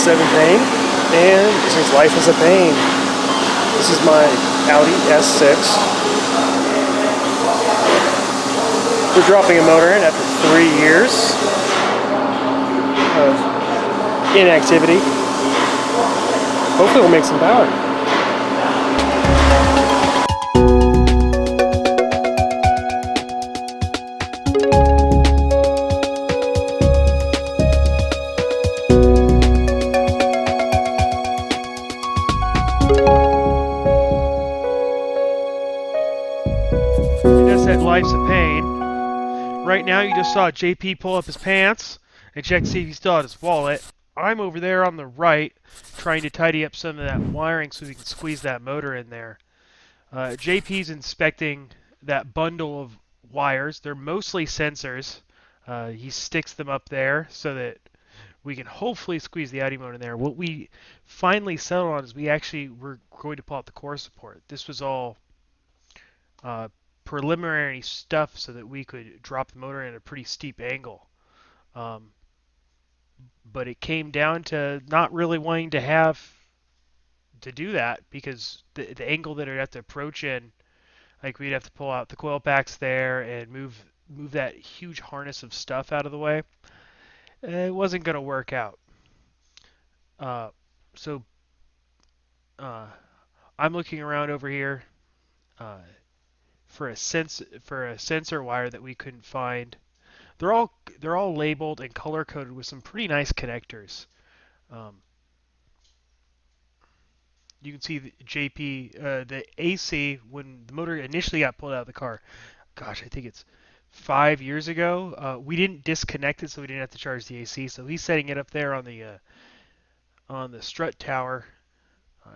07 Paine, and since life is a pain, this is my Audi S6. We're dropping a motor in after 3 years of inactivity. Hopefully we'll make some power. Said life's a pain. Right now you just saw JP pull up his pants and check to see if he still had his wallet. I'm over there on the right trying to tidy up some of that wiring so we can squeeze that motor in there. JP's inspecting that bundle of wires. They're mostly sensors. He sticks them up there so that we can hopefully squeeze the Audi motor in there. What we finally settled on is we actually were going to pull out the core support. This was all preliminary stuff so that we could drop the motor in a pretty steep angle. But it came down to not really wanting to have to do that because the angle that I'd have to approach in, like we'd have to pull out the coil packs there and move that huge harness of stuff out of the way. It wasn't going to work out. So I'm looking around over here for a sensor wire that we couldn't find. They're all labeled and color coded with some pretty nice connectors. You can see the JP, the AC when the motor initially got pulled out of the car. Gosh, I think it's 5 years ago. We didn't disconnect it, so we didn't have to charge the AC. So he's setting it up there on the strut tower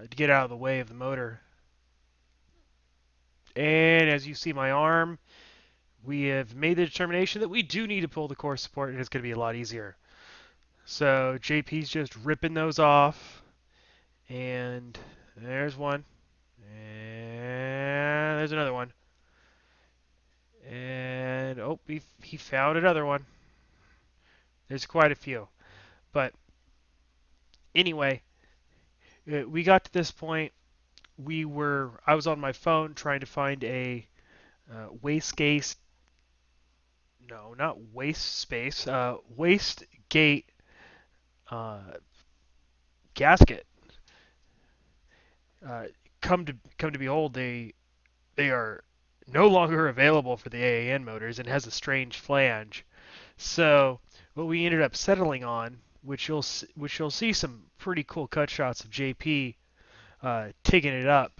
to get out of the way of the motor. And as you see my arm, we have made the determination that we do need to pull the core support, and it's going to be a lot easier. So JP's just ripping those off, and there's one, and there's another one, and oh, he found another one. There's quite a few, but anyway, we got to this point. I was on my phone trying to find a wastegate. No, not wastegate gasket. Come to behold, they are no longer available for the AAN motors and has a strange flange. So what we ended up settling on, which you'll see some pretty cool cut shots of JP taking it up,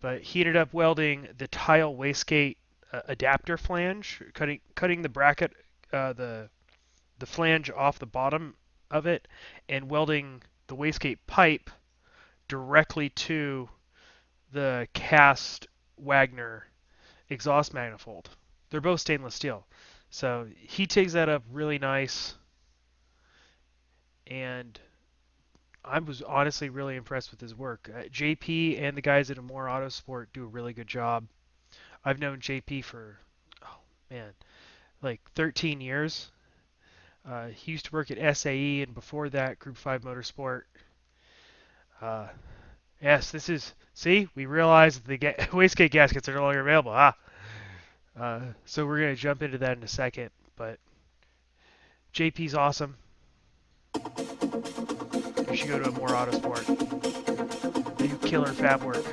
but he ended up welding the tile wastegate adapter flange, cutting the bracket, the flange off the bottom of it, and welding the wastegate pipe directly to the cast Wagner exhaust manifold. They're both stainless steel. So he takes that up really nice, and I was honestly really impressed with his work. JP and the guys at Amore Autosport do a really good job. I've known JP for, like 13 years. He used to work at SAE, and before that, Group 5 Motorsport. Yes, see, we realized the wastegate gaskets are no longer available. So we're going to jump into that in a second, but JP's awesome. You should go to Amore Autosport. They do killer fab work.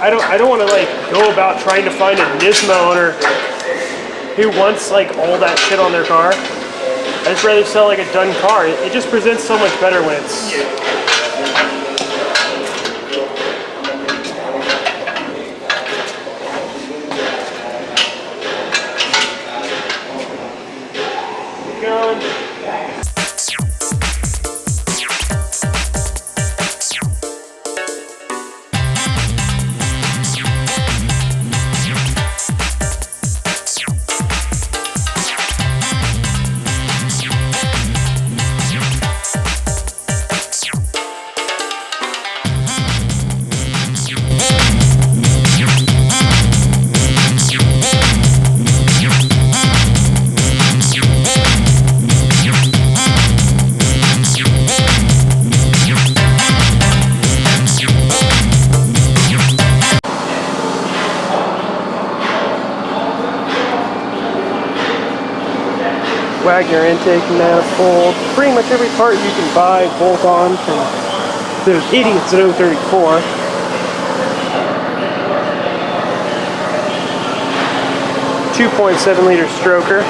I don't want to like go about trying to find a Nismo owner who wants like all that shit on their car. I just rather sell like a done car. It just presents so much better when it's. Going. Wagner intake manifold. Pretty much every part you can buy bolt on from those idiots at 034. .7 liter stroker.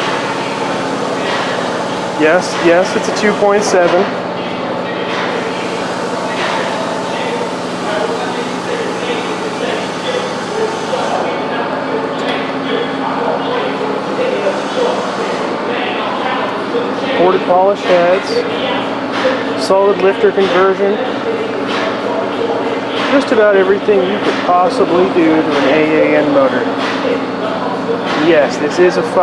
Yes, it's a 2.7. Ported polish heads, solid lifter conversion, just about everything you could possibly do to an AAN motor. Yes, this is a 5.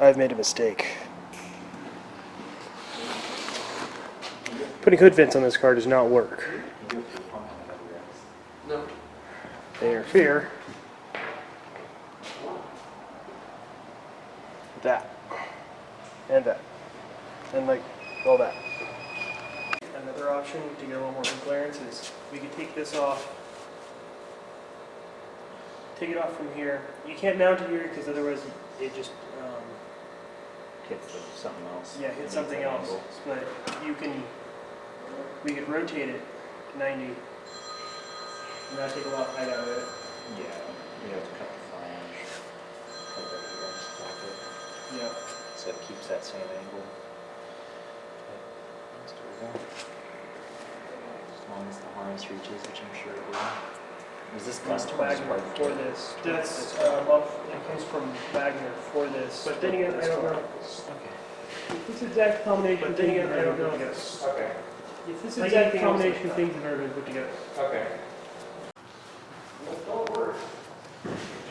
I've made a mistake. Putting hood vents on this car does not work. No. They interfere. That. And that. And like all that. Another option to get a little more clearance is we could take this off. Take it off from here. You can't mount it here because otherwise it just Hits something else. yeah, hit something else. But you can, we could rotate it to 90 and not take a lot of height out of it. Yeah, you have to cut the flange. Cut it right here, just block it. Yeah. So it keeps that same angle. Let's do that. As long as the harness reaches, which I'm sure it will. Is this custom Wagner for this. That's it comes from Wagner for this. But then again, I don't know. Okay. If this exact combination. But then again, I don't know. Okay. If this exact combination of things have never been put together. Okay.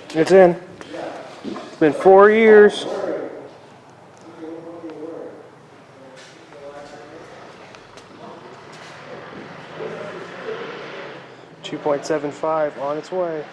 It's in. It's been 4 years. .75 on its way.